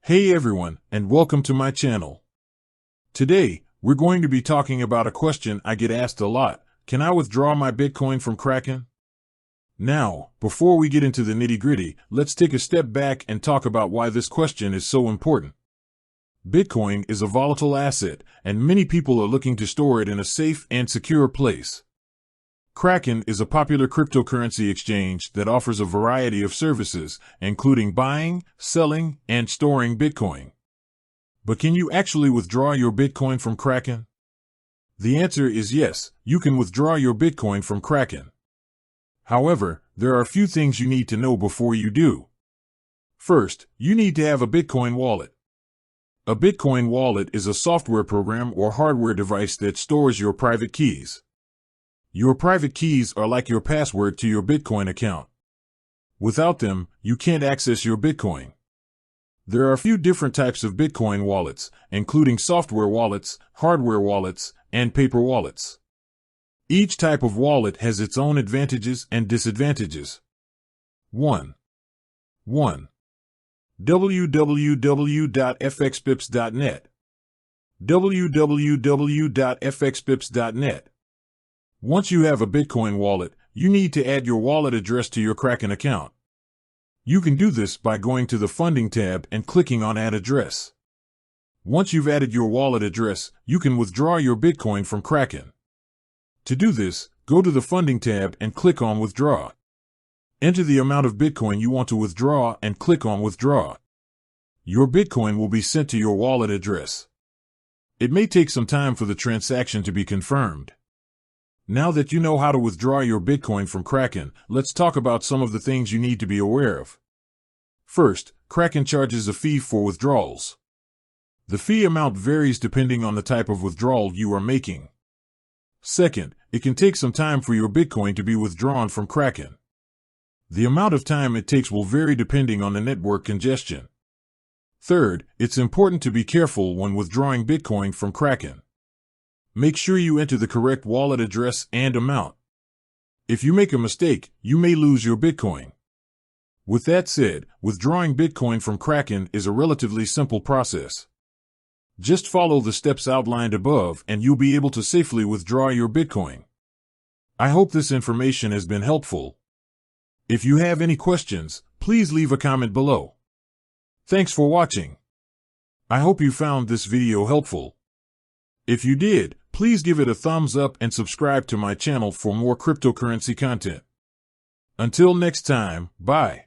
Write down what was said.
Hey everyone, and welcome to my channel. Today, we're going to be talking about a question I get asked a lot. Can I withdraw my Bitcoin from Kraken? Now, before we get into the nitty-gritty, let's take a step back and talk about why this question is so important. Bitcoin is a volatile asset, and many people are looking to store it in a safe and secure place. Kraken is a popular cryptocurrency exchange that offers a variety of services, including buying, selling, and storing Bitcoin. But can you actually withdraw your Bitcoin from Kraken? The answer is yes, you can withdraw your Bitcoin from Kraken. However, there are a few things you need to know before you do. First, you need to have a Bitcoin wallet. A Bitcoin wallet is a software program or hardware device that stores your private keys. Your private keys are like your password to your Bitcoin account. Without them, you can't access your Bitcoin. There are a few different types of Bitcoin wallets, including software wallets, hardware wallets, and paper wallets. Each type of wallet has its own advantages and disadvantages. 1. www.fxpips.net. www.fxpips.net. Once you have a Bitcoin wallet, you need to add your wallet address to your Kraken account. You can do this by going to the Funding tab and clicking on Add Address. Once you've added your wallet address, you can withdraw your Bitcoin from Kraken. To do this, go to the Funding tab and click on Withdraw. Enter the amount of Bitcoin you want to withdraw and click on Withdraw. Your Bitcoin will be sent to your wallet address. It may take some time for the transaction to be confirmed. Now that you know how to withdraw your Bitcoin from Kraken, let's talk about some of the things you need to be aware of. First, Kraken charges a fee for withdrawals. The fee amount varies depending on the type of withdrawal you are making. Second, it can take some time for your Bitcoin to be withdrawn from Kraken. The amount of time it takes will vary depending on the network congestion. Third, it's important to be careful when withdrawing Bitcoin from Kraken. Make sure you enter the correct wallet address and amount. If you make a mistake, you may lose your Bitcoin. With that said, withdrawing Bitcoin from Kraken is a relatively simple process. Just follow the steps outlined above and you'll be able to safely withdraw your Bitcoin. I hope this information has been helpful. If you have any questions, please leave a comment below. Thanks for watching. I hope you found this video helpful. If you did, please give it a thumbs up and subscribe to my channel for more cryptocurrency content. Until next time, bye.